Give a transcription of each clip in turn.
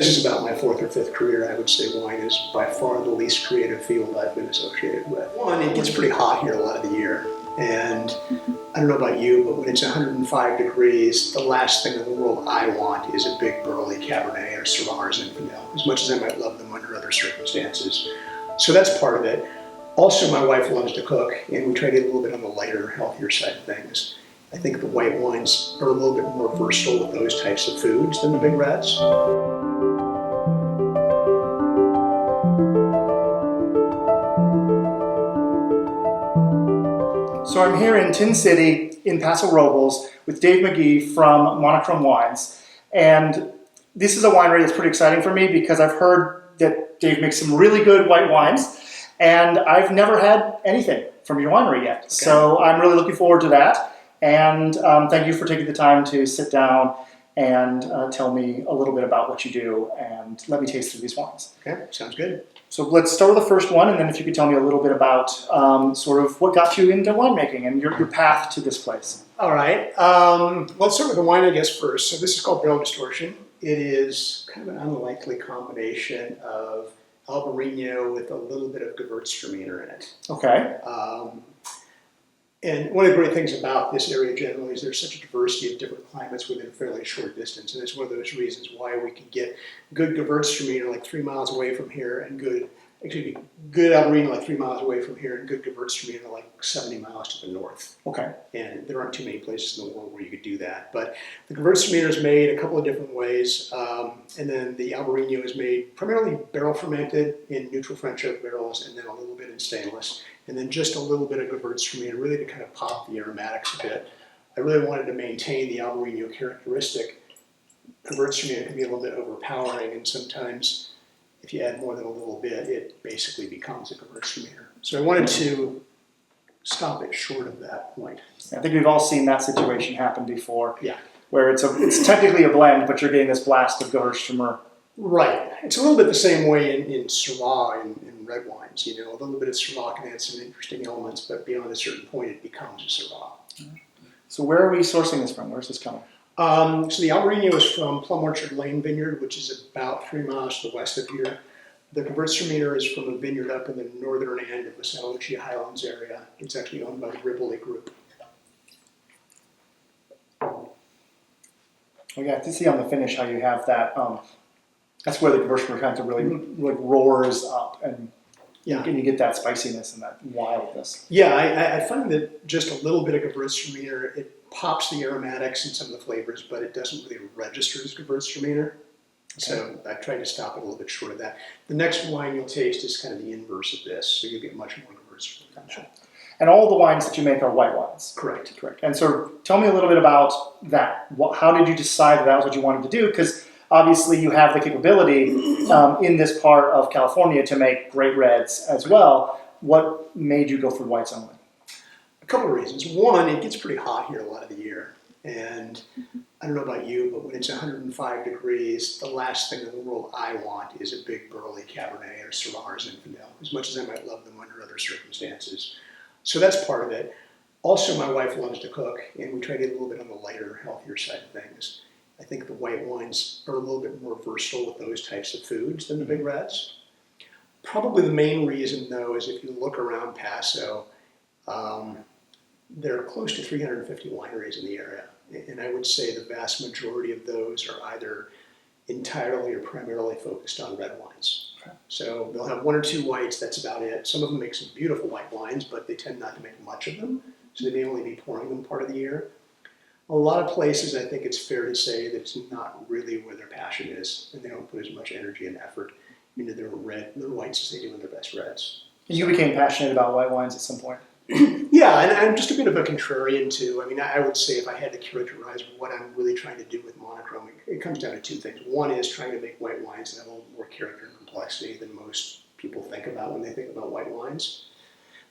this is about my fourth or fifth career, I would say wine is by far the least creative field I've been associated with. One, it gets pretty hot here a lot of the year. And I don't know about you, but when it's 105 degrees, the last thing in the world I want is a big burly Cabernet or Syrah or Zinfandel, as much as I might love them under other circumstances. So that's part of it. Also, my wife loves to cook, and we try to get a little bit on the lighter, healthier side of things. I think the white wines are a little bit more versatile with those types of foods than the big reds. So I'm here in Tin City in Paso Robles with Dave McGee from Monochrome Wines. And this is a winery that's pretty exciting for me because I've heard that Dave makes some really good white wines, and I've never had anything from your winery yet. Okay. So I'm really looking forward to that. And thank you for taking the time to sit down and tell me a little bit about what you do and let me taste through these wines. Okay, sounds good. So let's start with the first one, and then if you could tell me a little bit about sort of what got you into winemaking and your path to this place. All right. Let's start with the wine, I guess, first. So this is called Distortion. It is kind of an unlikely combination of Albariño with a little bit of Gewürztraminer in it. Okay. And one of the great things about this area generally is there's such a diversity of different climates within a fairly short distance. And it's one of those reasons why we can get good Gewürztraminer like 3 miles away from here and good Albariño like 3 miles away from here and good Gewürztraminer like 70 miles to the north. Okay. And there aren't too many places in the world where you could do that. But the Gewürztraminer is made a couple of different ways. And then the Albariño is made primarily barrel fermented in neutral French oak barrels and then a little bit in stainless. And then just a little bit of Gewürztraminer, really to kind of pop the aromatics a bit. I really wanted to maintain the Albariño characteristic. Gewürztraminer can be a little bit overpowering, and sometimes if you add more than a little bit, it basically becomes a Gewürztraminer. So I wanted to stop it short of that point. I think we've all seen that situation happen before. Yeah. Where it's technically a blend, but you're getting this blast of Gewürztraminer. Right. It's a little bit the same way in Syrah and red wines. You know, a little bit of Syrah can add some interesting elements, but beyond a certain point, it becomes a Syrah. So where are we sourcing this from? Where's this coming? So the Albariño is from Plum Orchard Lane Vineyard, which is about 3 miles to the west of here. The Gewürztraminer is from a vineyard up in the northern end of the Santa Lucia Highlands area. It's actually owned by the Ribera Group. Well, yeah, I can see on the finish how you have that. That's where the Gewürztraminer kind of really roars up, and you get that spiciness and that wildness. Yeah, I find that just a little bit of Gewürztraminer, it pops the aromatics and some of the flavors, but it doesn't really register as Gewürztraminer. So I tried to stop it a little bit short of that. The next wine you'll taste is kind of the inverse of this, so you'll get much more Gewürztraminer. And all the wines that you make are white wines? Correct. And so tell me a little bit about that. How did you decide that was what you wanted to do? Because obviously you have the capability in this part of California to make great reds as well. What made you go for whites only? A couple of reasons. One, it gets pretty hot here a lot of the year. And I don't know about you, but when it's 105 degrees, the last thing in the world I want is a big burly Cabernet or Syrah or Zinfandel, as much as I might love them under other circumstances. So that's part of it. Also, my wife loves to cook, and we try to get a little bit on the lighter, healthier side of things. I think the white wines are a little bit more versatile with those types of foods than the big reds. Probably the main reason, though, is if you look around Paso, there are close to 350 wineries in the area. And I would say the vast majority of those are either entirely or primarily focused on red wines. Okay. So they'll have 1 or 2 whites, that's about it. Some of them make some beautiful white wines, but they tend not to make much of them. So they may only be pouring them part of the year. A lot of places, I think it's fair to say that it's not really where their passion is, and they don't put as much energy and effort into their whites as they do in their best reds. And you became passionate about white wines at some point? Yeah, and I'm just a bit of a contrarian too. I mean, I would say if I had to characterize what I'm really trying to do with monochrome, it comes down to 2 things. One is trying to make white wines that have a little more character and complexity than most people think about when they think about white wines.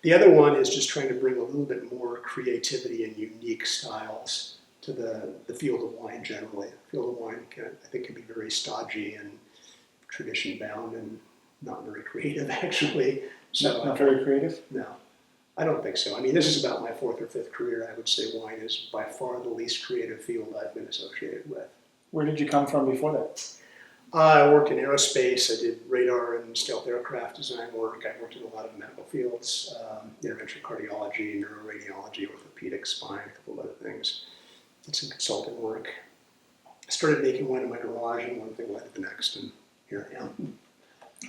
The other one is just trying to bring a little bit more creativity and unique styles to the field of wine generally. The field of wine, I think, can be very stodgy and tradition-bound and not very creative, actually. So not very creative? No. I don't think so. I mean, this is about my 4th or 5th career. I would say wine is by far the least creative field I've been associated with. Where did you come from before that? I worked in aerospace. I did radar and stealth aircraft design work. I worked in a lot of medical fields, interventional cardiology, neuroradiology, orthopedics, spine, a couple of other things. Did some consulting work. I started making wine in my garage, and one thing led to the next, and here I am.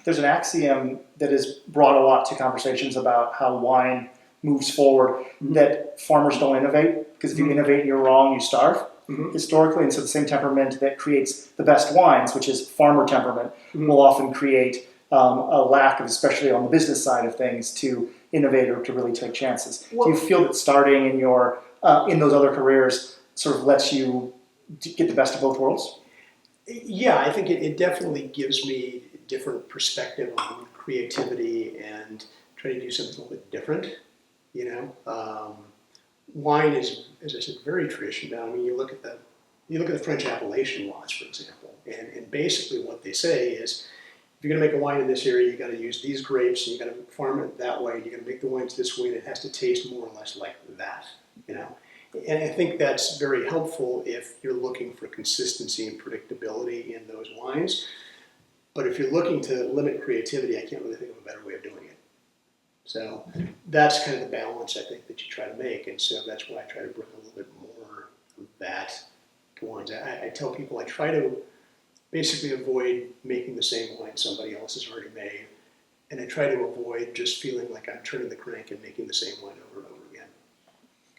There's an axiom that has brought a lot to conversations about how wine moves forward, that farmers don't innovate, because if you innovate and you're wrong, you starve. Historically, and so the same temperament that creates the best wines, which is farmer temperament, will often create a lack of, especially on the business side of things, to innovate or to really take chances. Well, do you feel that starting in your in those other careers sort of lets you get the best of both worlds? Yeah, I think it definitely gives me a different perspective on creativity and trying to do something a little bit different. Wine is, as I said, very traditional. I mean, you look at the French appellation laws, for example, and basically what they say is, if you're going to make a wine in this area, you got to use these grapes, and you got to farm it that way. You got to make the wines this way, and it has to taste more or less like that. And I think that's very helpful if you're looking for consistency and predictability in those wines. But if you're looking to limit creativity, I can't really think of a better way of doing it. So that's kind of the balance I think that you try to make, and so that's why I try to bring a little bit more of that to wines. I tell people I try to basically avoid making the same wine somebody else has already made, and I try to avoid just feeling like I'm turning the crank and making the same wine over and over again.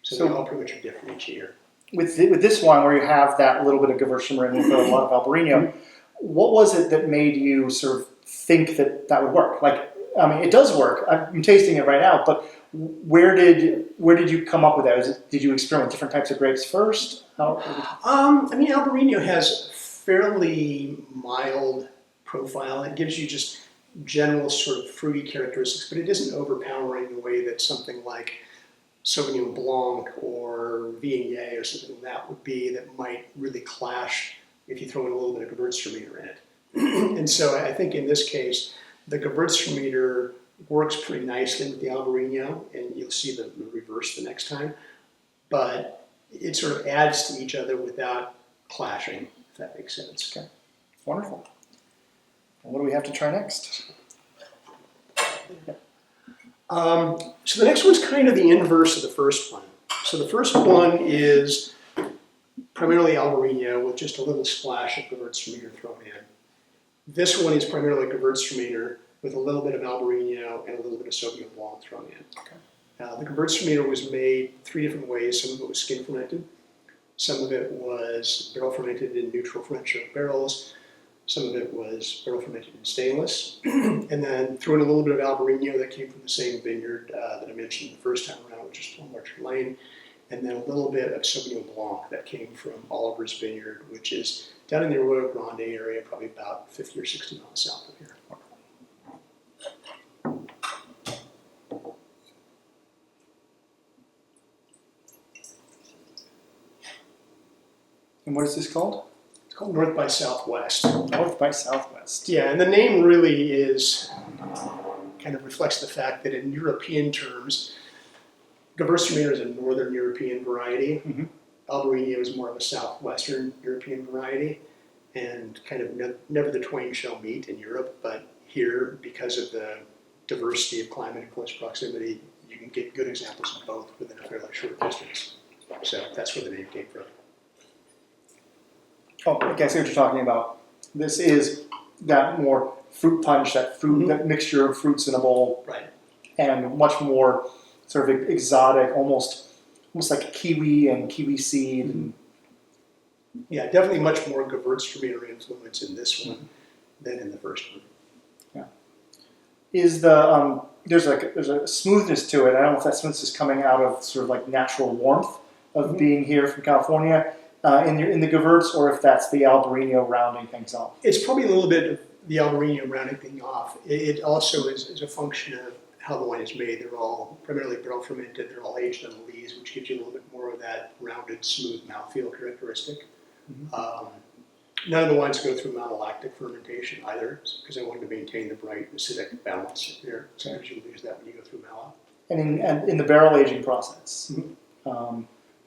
So they all pretty much are different each year. With this wine, where you have that little bit of Gewürztraminer with a lot of Albariño, what was it that made you sort of think that would work? I mean, it does work. I'm tasting it right now, but where did you come up with that? Did you experiment with different types of grapes first? I mean, Albariño has a fairly mild profile. It gives you just general sort of fruity characteristics, but it isn't overpowering the way that something like Sauvignon Blanc or Viognier or something like that would be, that might really clash if you throw in a little bit of Gewürztraminer in it. And so I think in this case, the Gewürztraminer works pretty nicely with the Albariño, and you'll see the reverse the next time. But it sort of adds to each other without clashing, if that makes sense. Okay, wonderful. And what do we have to try next? So the next one's kind of the inverse of the first one. So the first one is primarily Albariño with just a little splash of Gewürztraminer thrown in. This one is primarily Gewürztraminer with a little bit of Albariño and a little bit of Sauvignon Blanc thrown in. Okay. The Gewürztraminer was made 3 different ways. Some of it was skin fermented. Some of it was barrel fermented in neutral French oak barrels. Some of it was barrel fermented in stainless. And then threw in a little bit of Albariño that came from the same vineyard that I mentioned the first time around, which is 12 Archer Lane. And then a little bit of Sauvignon Blanc that came from Oliver's Vineyard, which is down in the Arroyo Grande area, probably about 50 or 60 miles south of here. And what is this called? It's called North by Southwest. North by Southwest. Yeah, and the name really is kind of reflects the fact that in European terms, Gewürztraminer is a northern European variety. Albariño is more of a southwestern European variety, and kind of never the twain shall meet in Europe, but here, because of the diversity of climate and close proximity, you can get good examples of both within a fairly short distance. So that's where the name came from. Oh, okay, I see what you're talking about. This is that more fruit punch, that fruit, that mixture of fruits in a bowl, right? And much more sort of exotic, almost like kiwi and kiwi seed. And yeah, definitely much more Gewürztraminer influence in this one than in the first one. Yeah, is the there's a smoothness to it. I don't know if that smoothness is coming out of sort of like natural warmth of being here from California in the Gewürz, or if that's the Albariño rounding things off. It's probably a little bit of the Albariño rounding things off. It also is a function of how the wine is made. They're all primarily barrel fermented. They're all aged on lees, which gives you a little bit more of that rounded, smooth mouthfeel characteristic. None of the wines go through malolactic fermentation either, because I wanted to maintain the bright acidic balance there. Sometimes you lose that when you go through malo. And in the barrel aging process,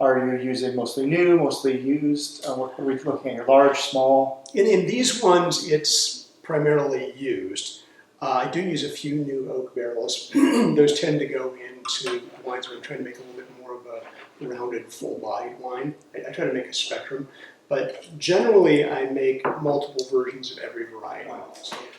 are you using mostly new, mostly used? What are we looking at? Large, small? In these ones, it's primarily used. I do use a few new oak barrels. Those tend to go into wines where I'm trying to make a little bit more of a rounded, full-bodied wine. I try to make a spectrum, but generally I make multiple versions of every variety.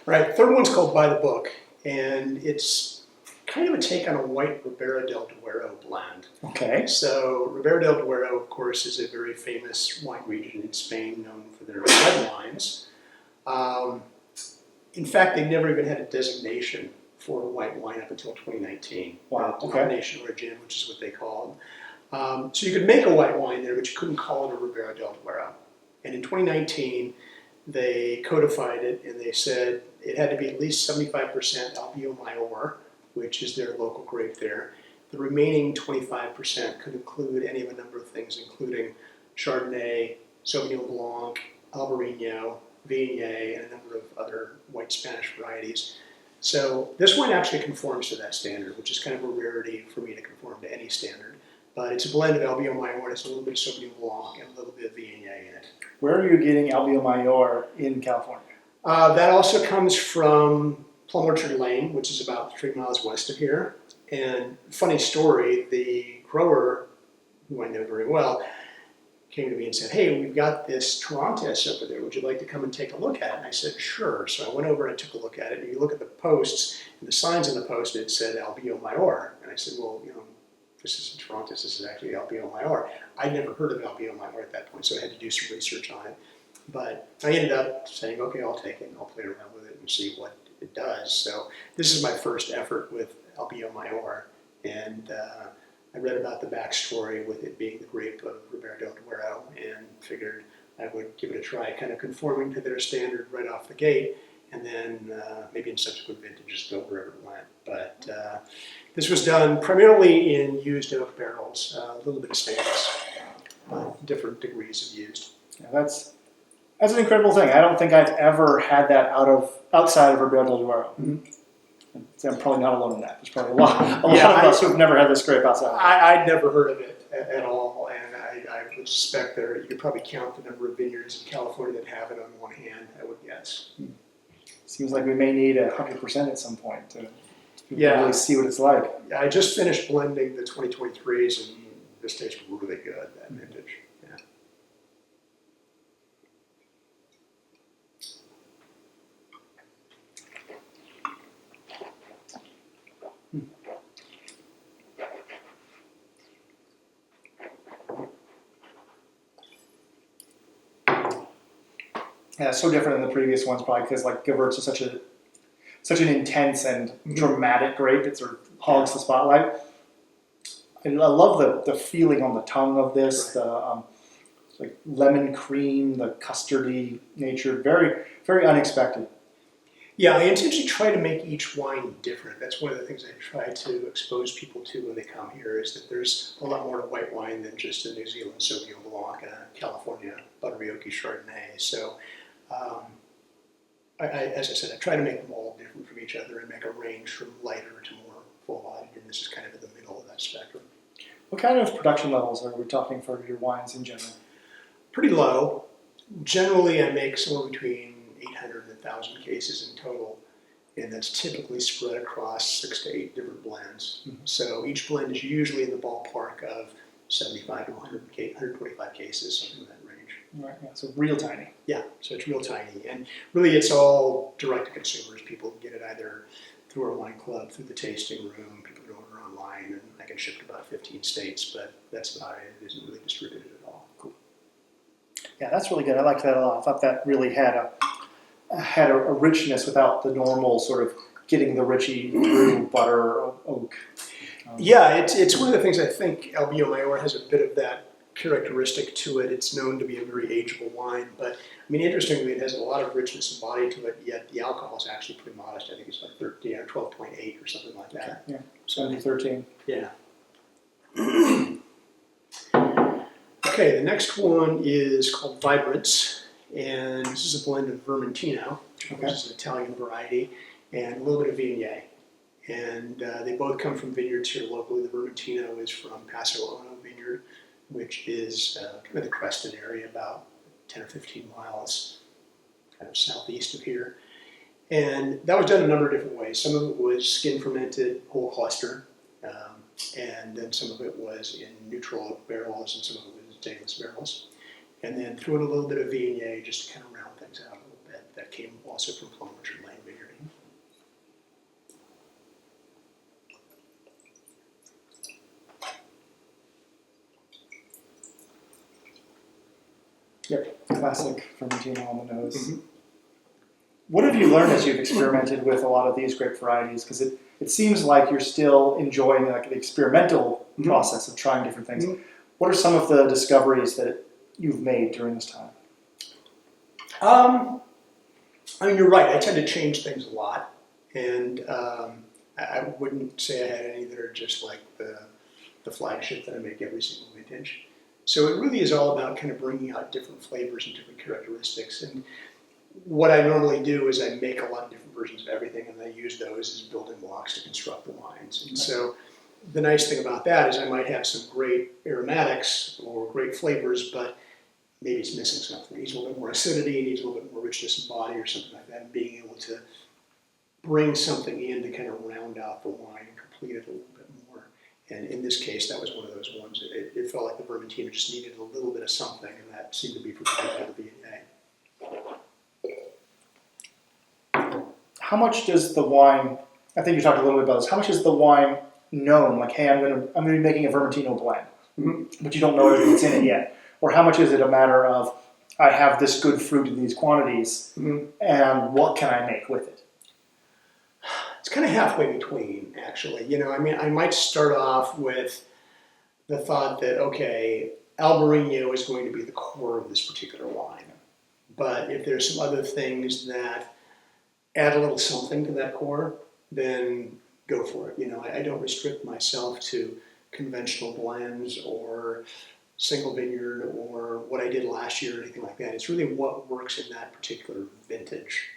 Right, the third one's called By the Book, and it's kind of a take on a white Ribera del Duero blend. Okay. So Ribera del Duero, of course, is a very famous wine region in Spain known for their red wines. In fact, they never even had a designation for a white wine up until 2019. Wow, okay. Denomination origin, which is what they call them. So you could make a white wine there, but you couldn't call it a Ribera del Duero. And in 2019, they codified it, and they said it had to be at least 75% Albillo Mayor, which is their local grape there. The remaining 25% could include any of a number of things, including Chardonnay, Sauvignon Blanc, Albariño, Viognier, and a number of other white Spanish varieties. So this wine actually conforms to that standard, which is kind of a rarity for me to conform to any standard. But it's a blend of Albillo Mayor, it's a little bit of Sauvignon Blanc, and a little bit of Viognier in it. Where are you getting Albillo Mayor in California? That also comes from Plum Orchard Lane, which is about 3 miles west of here. And funny story, the grower, who I know very well, came to me and said, hey, we've got this Torontes over there. Would you like to come and take a look at it? And I said, sure. So I went over and took a look at it. And you look at the posts, and the signs on the post, it said Albillo Mayor. And I said, well, this isn't Torontes, this is actually Albillo Mayor. I'd never heard of Albillo Mayor at that point, so I had to do some research on it. But I ended up saying, okay, I'll take it, and I'll play around with it and see what it does. So this is my first effort with Albillo Mayor, and I read about the backstory with it being the grape of Ribera del Duero and figured I would give it a try, kind of conforming to their standard right off the gate, and then maybe in subsequent vintages go wherever it went. But this was done primarily in used oak barrels, a little bit of stainless, different degrees of used. Yeah, that's an incredible thing. I don't think I've ever had that outside of Ribera del Duero. Mm-hmm. I'm probably not alone in that. There's probably a lot of us who've never had this grape outside. I'd never heard of it at all, and I would suspect you could probably count the number of vineyards in California that have it on one hand, I would guess. Seems like we may need 100% at some point to really see what it's like. Yeah, I just finished blending the 2023s, and this tastes really good, that vintage. Yeah. Yeah, it's so different than the previous ones, probably because like Gewürz is such an intense and dramatic grape. It sort of hogs the spotlight. And I love the feeling on the tongue of this, the like lemon cream, the custardy nature, very, very unexpected. Yeah, I intentionally try to make each wine different. That's one of the things I try to expose people to when they come here, is that there's a lot more to white wine than just a New Zealand Sauvignon Blanc and a California buttery oaky Chardonnay. So, as I said, I try to make them all different from each other and make a range from lighter to more full-bodied, and this is kind of in the middle of that spectrum. What kind of production levels are we talking for your wines in general? Pretty low. Generally, I make somewhere between 800 and 1,000 cases in total, and that's typically spread across 6 to 8 different blends. Mm-hmm. So each blend is usually in the ballpark of 75 to 125 cases, something in that range. Right, yeah, so real tiny. Yeah, so it's real tiny, and really it's all direct to consumers. People can get it either through our wine club, through the tasting room, people can order online, and I can ship to about 15 states, but that's about it. It isn't really distributed at all. Cool. Yeah, that's really good. I liked that a lot. I thought that really had a richness without the normal sort of getting the richy through butter oak. Yeah, it's one of the things I think Albillo Mayor has a bit of that characteristic to it. It's known to be a very ageable wine, but I mean, interestingly, it has a lot of richness and body to it, yet the alcohol is actually pretty modest. I think it's like 13 or 12.8 or something like that. Yeah, 70-13. Yeah. Okay, the next one is called Vibrance, and this is a blend of Vermentino, which is an Italian variety, and a little bit of Viognier. And they both come from vineyards here locally. The Vermentino is from Paso Robles vineyard which is kind of the Creston area, about 10 or 15 miles kind of southeast of here. And that was done a number of different ways. Some of it was skin fermented whole cluster, and then some of it was in neutral oak barrels, and some of it was stainless barrels. And then threw in a little bit of Viognier just to kind of round things out a little bit. That came also from Plum Orchard Lane Vineyard. Yep, classic Vermentino on the nose. Mm-hmm. What have you learned as you've experimented with a lot of these grape varieties? Because it seems like you're still enjoying like the experimental process of trying different things. Mm-hmm. What are some of the discoveries that you've made during this time? I mean, you're right. I tend to change things a lot, and I wouldn't say I had any that are just like the flagship that I make every single vintage. So it really is all about kind of bringing out different flavors and different characteristics. And what I normally do is I make a lot of different versions of everything, and I use those as building blocks to construct the wines. And so the nice thing about that is I might have some great aromatics or great flavors, but maybe it's missing something. It needs a little bit more acidity, it needs a little bit more richness in body or something like that, and being able to bring something in to kind of round out the wine and complete it a little bit more. And in this case, that was one of those ones that it felt like the Vermentino just needed a little bit of something, and that seemed to be provided by the Viognier. How much does the wine, I think you talked a little bit about this, how much is the wine known? Like, hey, I'm gonna be making a Vermentino blend, but you don't know everything that's in it yet. Or how much is it a matter of, I have this good fruit in these quantities, and what can I make with it? It's kind of halfway between, actually. You know, I mean, I might start off with the thought that, okay, Albariño is going to be the core of this particular wine. But if there's some other things that add a little something to that core, then go for it. You know, I don't restrict myself to conventional blends or single vineyard or what I did last year or anything like that. It's really what works in that particular vintage.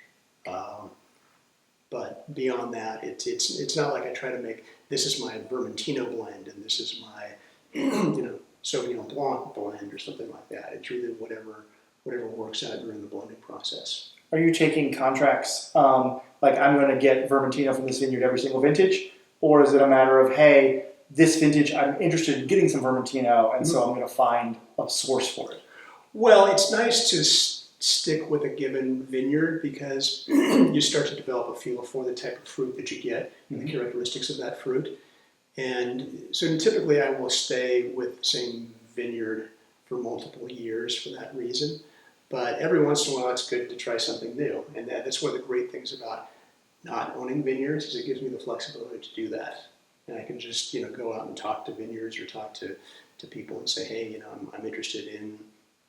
But beyond that, it's not like I try to make, this is my Vermentino blend and this is my Sauvignon Blanc blend or something like that. It's really whatever works out during the blending process. Are you taking contracts, like I'm going to get Vermentino from this vineyard every single vintage? Or is it a matter of, hey, this vintage, I'm interested in getting some Vermentino, and so I'm going to find a source for it? Well, it's nice to stick with a given vineyard because you start to develop a feel for the type of fruit that you get and the characteristics of that fruit. And so typically I will stay with the same vineyard for multiple years for that reason. But every once in a while it's good to try something new. And that's one of the great things about not owning vineyards is it gives me the flexibility to do that. And I can just, go out and talk to vineyards or talk to people and say, hey, I'm interested in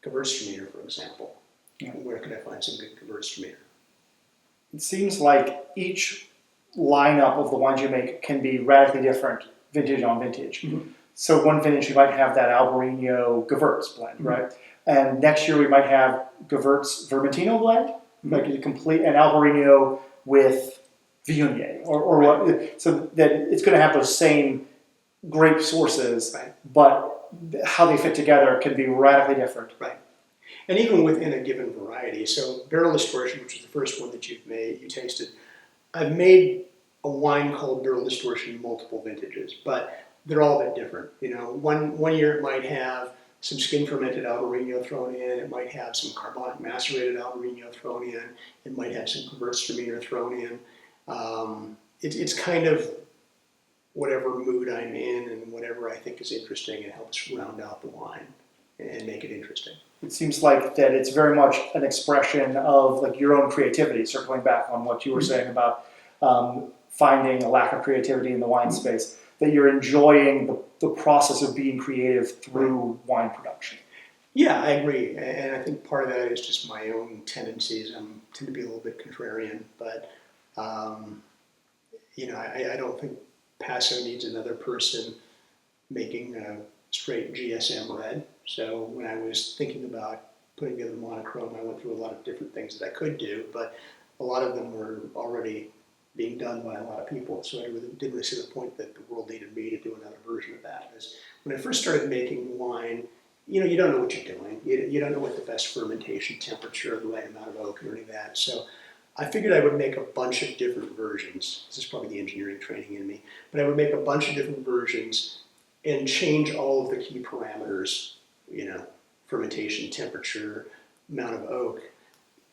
Gewürztraminer, for example. Yeah. Where can I find some good Gewürztraminer? It seems like each lineup of the wines you make can be radically different vintage on vintage. Mm-hmm. So one vintage you might have that Albariño Gewürz blend, right? And next year we might have Gewürz Vermentino blend, like a complete, an Albariño with Viognier, or what, so that it's going to have those same grape sources, but how they fit together can be radically different. Right. And even within a given variety. So Barrel Distortion, which is the first one that you tasted, I've made a wine called Barrel Distortion multiple vintages, but they're all a bit different. One year it might have some skin fermented Albariño thrown in, it might have some carbonic macerated Albariño thrown in, it might have some Gewürztraminer thrown in. It's kind of whatever mood I'm in and whatever I think is interesting. It helps round out the wine and make it interesting. It seems like that it's very much an expression of like your own creativity, circling back on what you were saying about finding a lack of creativity in the wine space, that you're enjoying the process of being creative through wine production. Yeah, I agree. And I think part of that is just my own tendencies. I tend to be a little bit contrarian, but I don't think Paso needs another person making a straight GSM red. So when I was thinking about putting together Monochrome, I went through a lot of different things that I could do, but a lot of them were already being done by a lot of people. So I really didn't really see the point that the world needed me to do another version of that. Because when I first started making wine, you don't know what you're doing. You don't know what the best fermentation temperature, the right amount of oak, or any of that. So I figured I would make a bunch of different versions. This is probably the engineering training in me. But I would make a bunch of different versions and change all of the key parameters, fermentation temperature, amount of oak,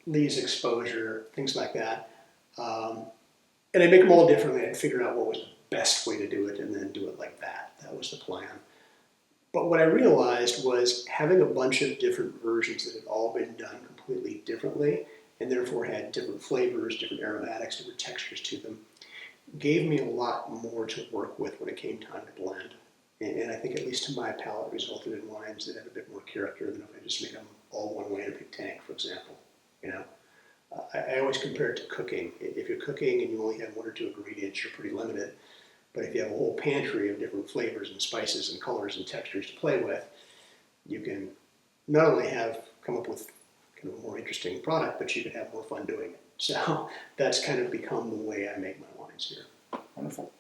lees exposure, things like that. And I'd make them all differently. I'd figure out what was the best way to do it and then do it like that. That was the plan. But what I realized was having a bunch of different versions that had all been done completely differently and therefore had different flavors, different aromatics, different textures to them, gave me a lot more to work with when it came time to blend. And I think, at least to my palate, resulted in wines that had a bit more character than if I just made them all one way in a big tank, for example. I always compare it to cooking. If you're cooking and you only have one or two ingredients, you're pretty limited. But if you have a whole pantry of different flavors and spices and colors and textures to play with, you can not only come up with kind of a more interesting product, but you can have more fun doing it. So that's kind of become the way I make my wines here. Wonderful.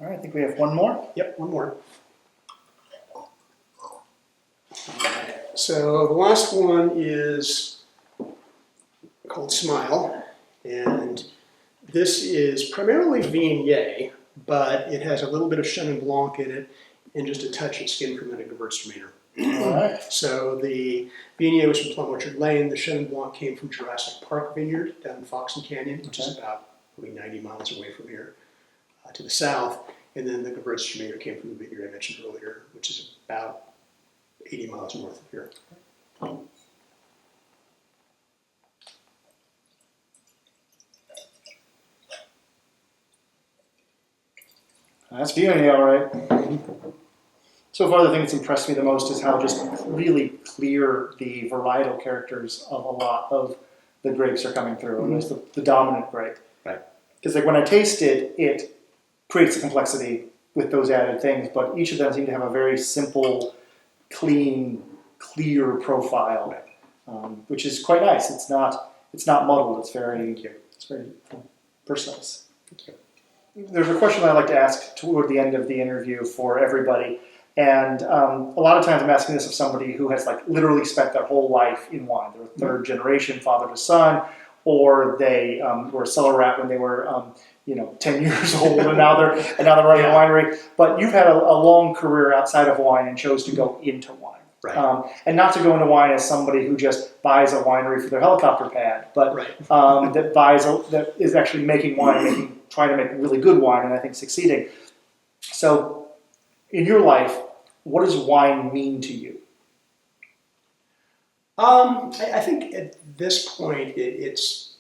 All right, I think we have one more. Yep, one more. So the last one is called Smile, and this is primarily Viognier, but it has a little bit of Chenin Blanc in it and just a touch of skin-fermented Gewürztraminer. All right. So the Viognier was from Plum Orchard Lane. The Chenin Blanc came from Jurassic Park Vineyard down in Foxen Canyon, which is about probably 90 miles away from here to the south. And then the Gewürztraminer came from the vineyard I mentioned earlier, which is about 80 miles north of here. That's Viognier, all right. So far, the thing that's impressed me the most is how just really clear the varietal characters of a lot of the grapes are coming through, and it's the dominant grape. Right. Because when I taste it, it creates a complexity with those added things, but each of them seem to have a very simple, clean, clear profile, which is quite nice. It's not muddled. It's very precise. There's a question I like to ask toward the end of the interview for everybody, and a lot of times I'm asking this of somebody who has literally spent their whole life in wine. They're third generation, father to son, or they were a cellar rat when they were 10 years old, and now they're running a winery. But you've had a long career outside of wine and chose to go into wine. Right. And not to go into wine as somebody who just buys a winery for their helicopter pad, but that is actually making wine, trying to make really good wine, and I think succeeding. So, in your life, what does wine mean to you? I think at this point it's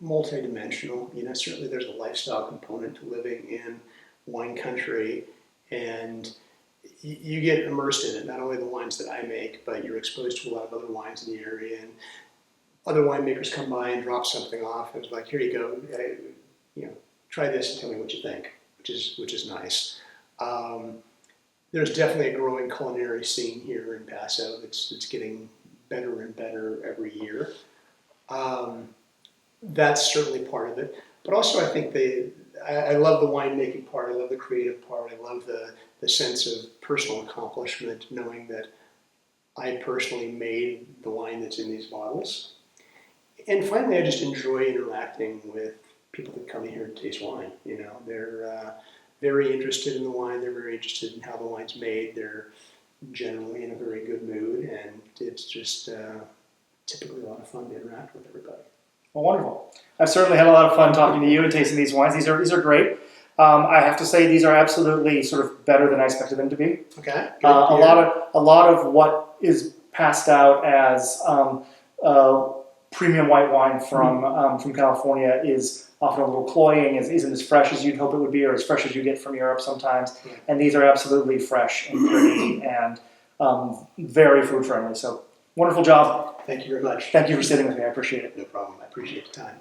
multidimensional. Certainly there's a lifestyle component to living in wine country, and you get immersed in it. Not only the wines that I make, but you're exposed to a lot of other wines in the area, and other winemakers come by and drop something off. It's like, here you go, try this and tell me what you think, which is nice. There's definitely a growing culinary scene here in Paso. It's getting better and better every year. That's certainly part of it. But also I think I love the winemaking part. I love the creative part. I love the sense of personal accomplishment, knowing that I personally made the wine that's in these bottles. And finally, I just enjoy interacting with people that come in here to taste wine. They're very interested in the wine. They're very interested in how the wine's made. They're generally in a very good mood, and it's just typically a lot of fun to interact with everybody. Well, wonderful. I've certainly had a lot of fun talking to you and tasting these wines. These are great. I have to say these are absolutely sort of better than I expected them to be. Okay. A lot of what is passed out as premium white wine from California is often a little cloying, isn't as fresh as you'd hope it would be, or as fresh as you get from Europe sometimes. Yeah. And these are absolutely fresh and pretty and very food friendly. So wonderful job. Thank you very much. Thank you for sitting with me. I appreciate it. No problem. I appreciate the time.